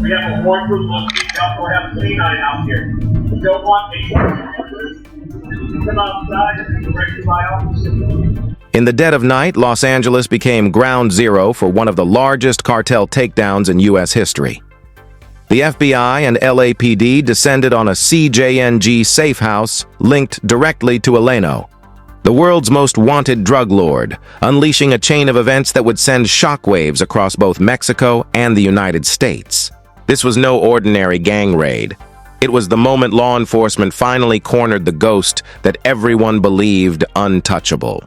We have a warrant for the look. We also have a canine out here. We don't want a come outside and be directed by officers. In the dead of night, Los Angeles became ground zero for one of the largest cartel takedowns in U.S. history. The FBI and LAPD descended on a CJNG Safehouse linked directly to Eleno, the world's most wanted drug lord, unleashing a chain of events that would send shockwaves across both Mexico and the United States. This was no ordinary gang raid. It was the moment law enforcement finally cornered the ghost that everyone believed untouchable.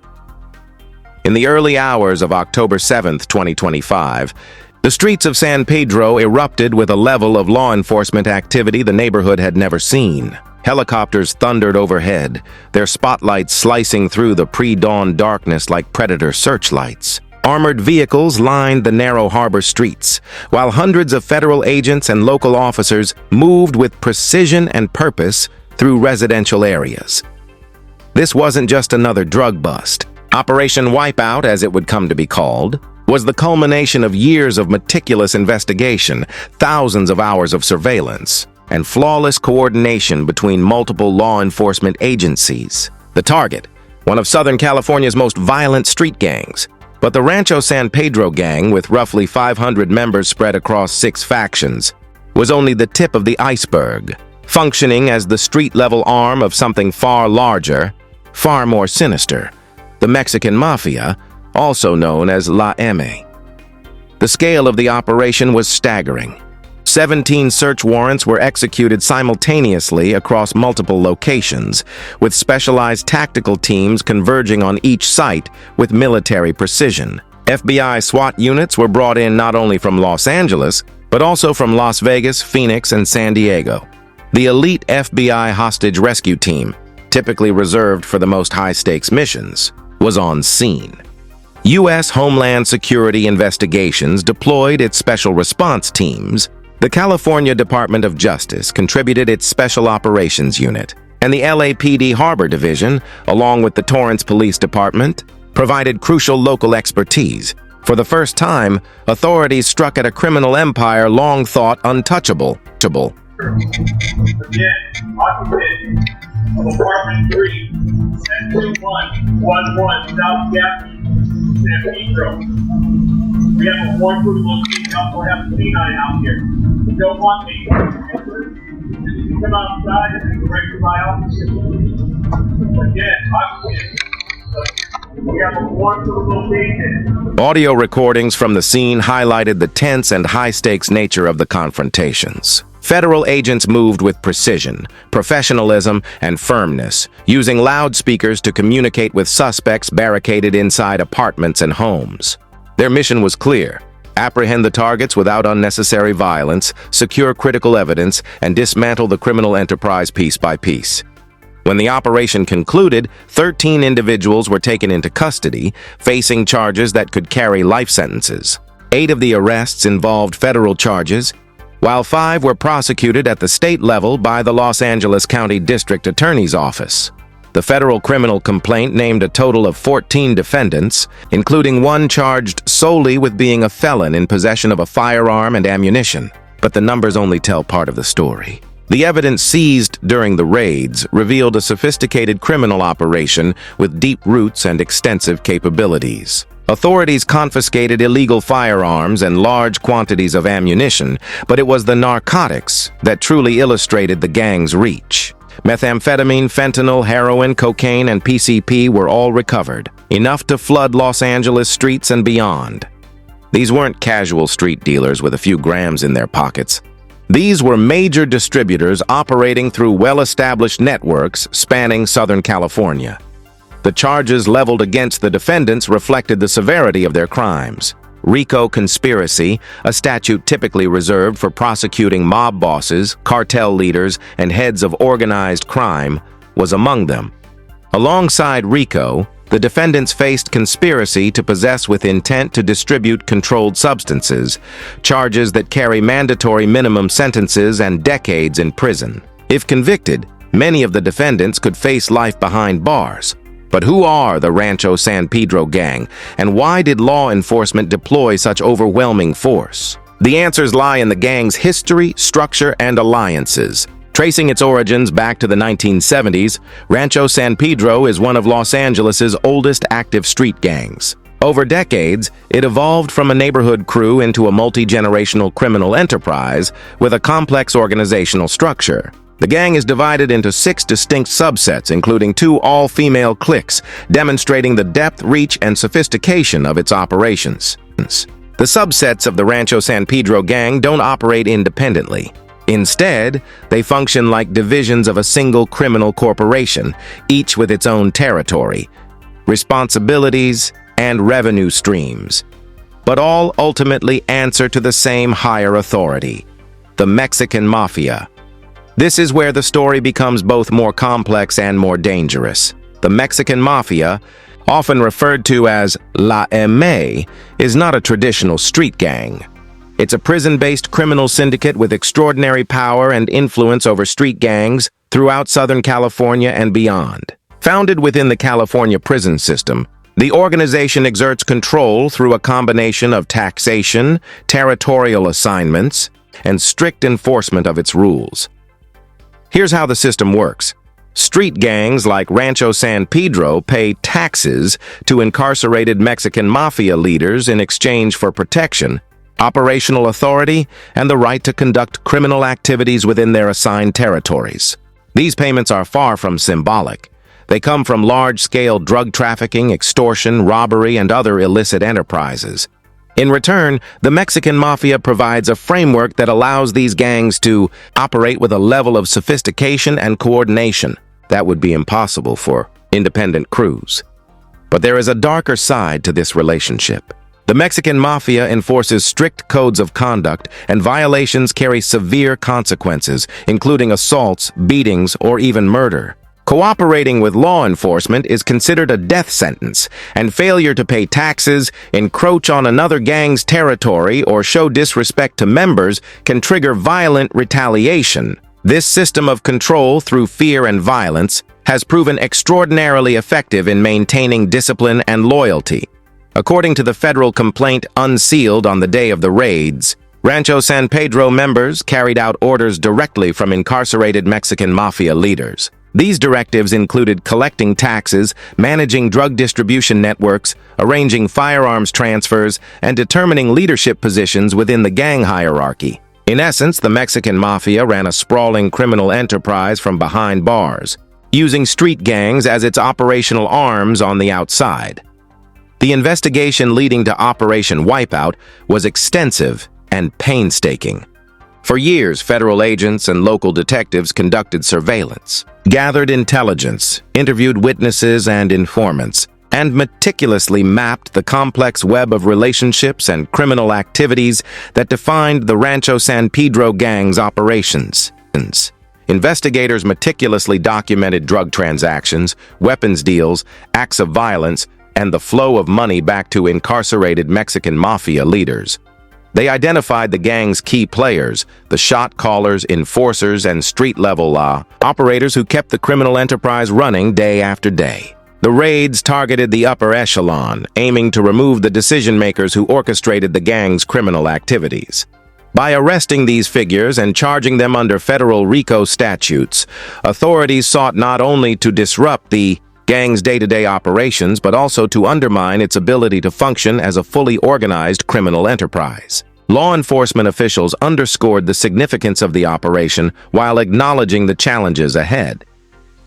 In the early hours of October 7, 2025, the streets of San Pedro erupted with a level of law enforcement activity the neighborhood had never seen. Helicopters thundered overhead, their spotlights slicing through the pre-dawn darkness like predator searchlights. Armored vehicles lined the narrow harbor streets, while hundreds of federal agents and local officers moved with precision and purpose through residential areas. This wasn't just another drug bust. Operation Wipeout, as it would come to be called, was the culmination of years of meticulous investigation, thousands of hours of surveillance, and flawless coordination between multiple law enforcement agencies. The target, one of Southern California's most violent street gangs, but the Rancho San Pedro gang, with roughly 500 members spread across 6 factions, was only the tip of the iceberg, functioning as the street-level arm of something far larger, far more sinister: the Mexican Mafia, also known as La M. The scale of the operation was staggering. 17 search warrants were executed simultaneously across multiple locations, with specialized tactical teams converging on each site with military precision. FBI SWAT units were brought in not only from Los Angeles, but also from Las Vegas, Phoenix, and San Diego. The elite FBI hostage rescue team, typically reserved for the most high-stakes missions, was on scene. U.S. Homeland Security Investigations deployed its special response teams. The California Department of Justice contributed its Special Operations Unit, and the LAPD Harbor Division, along with the Torrance Police Department, provided crucial local expertise. For the first time, authorities struck at a criminal empire long thought untouchable. Again, occupant of apartment 3, 102111 South Gaffney, San Pedro. We have a warrant for the look. We also have a canine out here. We don't want a come outside and be directed by officers. Again, occupant. We have a warrant for the location. Audio recordings from the scene highlighted the tense and high-stakes nature of the confrontations. Federal agents moved with precision, professionalism, and firmness, using loudspeakers to communicate with suspects barricaded inside apartments and homes. Their mission was clear: apprehend the targets without unnecessary violence, secure critical evidence, and dismantle the criminal enterprise piece by piece. When the operation concluded, 13 individuals were taken into custody, facing charges that could carry life sentences. 8 of the arrests involved federal charges, while 5 were prosecuted at the state level by the Los Angeles County District Attorney's Office. The federal criminal complaint named a total of 14 defendants, including one charged solely with being a felon in possession of a firearm and ammunition. But the numbers only tell part of the story. The evidence seized during the raids revealed a sophisticated criminal operation with deep roots and extensive capabilities. Authorities confiscated illegal firearms and large quantities of ammunition, but it was the narcotics that truly illustrated the gang's reach. Methamphetamine, fentanyl, heroin, cocaine, and PCP were all recovered, enough to flood Los Angeles streets and beyond. These weren't casual street dealers with a few grams in their pockets. These were major distributors operating through well-established networks spanning Southern California. The charges leveled against the defendants reflected the severity of their crimes. RICO conspiracy, a statute typically reserved for prosecuting mob bosses, cartel leaders, and heads of organized crime, was among them. Alongside RICO, the defendants faced conspiracy to possess with intent to distribute controlled substances, charges that carry mandatory minimum sentences and decades in prison. If convicted, many of the defendants could face life behind bars. But who are the Rancho San Pedro gang, and why did law enforcement deploy such overwhelming force? The answers lie in the gang's history, structure, and alliances. Tracing its origins back to the 1970s, Rancho San Pedro is one of Los Angeles' oldest active street gangs. Over decades, it evolved from a neighborhood crew into a multi-generational criminal enterprise with a complex organizational structure. The gang is divided into 6 distinct subsets, including 2 all-female cliques, demonstrating the depth, reach, and sophistication of its operations. The subsets of the Rancho San Pedro gang don't operate independently. Instead, they function like divisions of a single criminal corporation, each with its own territory, responsibilities, and revenue streams. But all ultimately answer to the same higher authority, the Mexican Mafia. This is where the story becomes both more complex and more dangerous. The Mexican Mafia, often referred to as La M.A., is not a traditional street gang. It's a prison-based criminal syndicate with extraordinary power and influence over street gangs throughout Southern California and beyond. Founded within the California prison system, the organization exerts control through a combination of taxation, territorial assignments, and strict enforcement of its rules. Here's how the system works. Street gangs like Rancho San Pedro pay taxes to incarcerated Mexican mafia leaders in exchange for protection, operational authority, and the right to conduct criminal activities within their assigned territories. These payments are far from symbolic. They come from large-scale drug trafficking, extortion, robbery, and other illicit enterprises. In return, the Mexican Mafia provides a framework that allows these gangs to operate with a level of sophistication and coordination that would be impossible for independent crews. But there is a darker side to this relationship. The Mexican Mafia enforces strict codes of conduct, and violations carry severe consequences, including assaults, beatings, or even murder. Cooperating with law enforcement is considered a death sentence, and failure to pay taxes, encroach on another gang's territory, or show disrespect to members can trigger violent retaliation. This system of control through fear and violence has proven extraordinarily effective in maintaining discipline and loyalty. According to the federal complaint unsealed on the day of the raids, Rancho San Pedro members carried out orders directly from incarcerated Mexican Mafia leaders. These directives included collecting taxes, managing drug distribution networks, arranging firearms transfers, and determining leadership positions within the gang hierarchy. In essence, the Mexican Mafia ran a sprawling criminal enterprise from behind bars, using street gangs as its operational arms on the outside. The investigation leading to Operation Wipeout was extensive and painstaking. For years, federal agents and local detectives conducted surveillance, gathered intelligence, interviewed witnesses and informants, and meticulously mapped the complex web of relationships and criminal activities that defined the Rancho San Pedro gang's operations. Investigators meticulously documented drug transactions, weapons deals, acts of violence, and the flow of money back to incarcerated Mexican Mafia leaders. They identified the gang's key players, the shot callers, enforcers, and street-level law operators who kept the criminal enterprise running day after day. The raids targeted the upper echelon, aiming to remove the decision-makers who orchestrated the gang's criminal activities. By arresting these figures and charging them under federal RICO statutes, authorities sought not only to disrupt the gang's day-to-day operations, but also to undermine its ability to function as a fully organized criminal enterprise. Law enforcement officials underscored the significance of the operation while acknowledging the challenges ahead.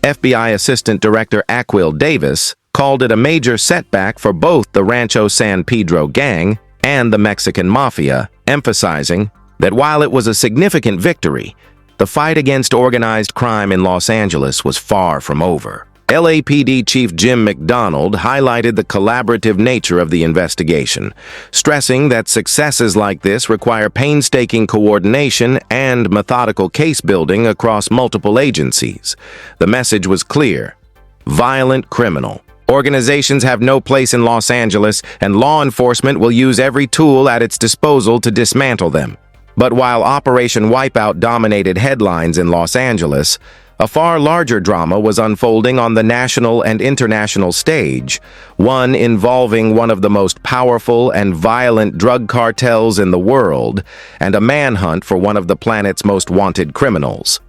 FBI Assistant Director Aquil Davis called it a major setback for both the Rancho San Pedro gang and the Mexican Mafia, emphasizing that while it was a significant victory, the fight against organized crime in Los Angeles was far from over. LAPD Chief Jim McDonald highlighted the collaborative nature of the investigation, stressing that successes like this require painstaking coordination and methodical case building across multiple agencies. The message was clear: violent criminal organizations have no place in Los Angeles, and law enforcement will use every tool at its disposal to dismantle them. But while Operation Wipeout dominated headlines in Los Angeles, A far larger drama was unfolding on the national and international stage, one involving one of the most powerful and violent drug cartels in the world, and a manhunt for one of the planet's most wanted criminals.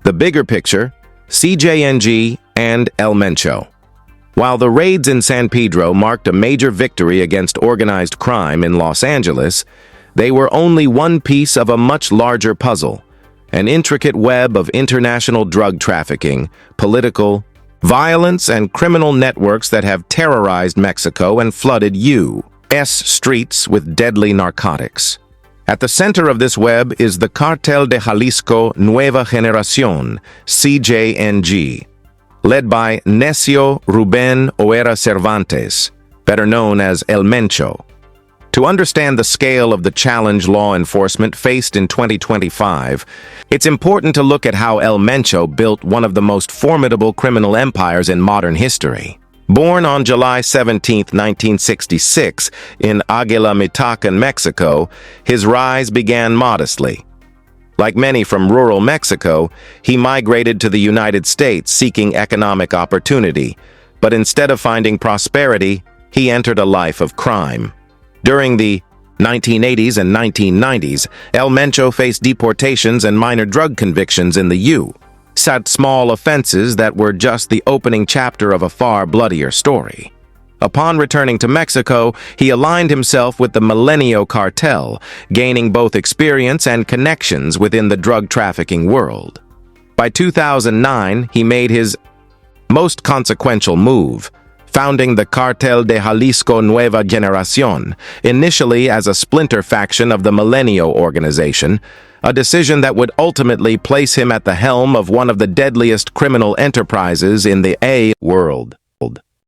The bigger picture, CJNG and El Mencho. While the raids in San Pedro marked a major victory against organized crime in Los Angeles, they were only one piece of a much larger puzzle, an intricate web of international drug trafficking, political, violence, and criminal networks that have terrorized Mexico and flooded U.S. streets with deadly narcotics. At the center of this web is the Cartel de Jalisco Nueva Generación, CJNG, led by Necio Ruben Oera Cervantes, better known as El Mencho. To understand the scale of the challenge law enforcement faced in 2025, it's important to look at how El Mencho built one of the most formidable criminal empires in modern history. Born on July 17, 1966, in Aguila Mitacan, Mexico, his rise began modestly. Like many from rural Mexico, he migrated to the United States seeking economic opportunity, but instead of finding prosperity, he entered a life of crime. During the 1980s and 1990s, El Mencho faced deportations and minor drug convictions in the U.S., small offenses that were just the opening chapter of a far bloodier story. Upon returning to Mexico, he aligned himself with the Milenio Cartel, gaining both experience and connections within the drug trafficking world. By 2009, he made his most consequential move, founding the Cartel de Jalisco Nueva Generación, initially as a splinter faction of the Milenio organization, a decision that would ultimately place him at the helm of one of the deadliest criminal enterprises in the world.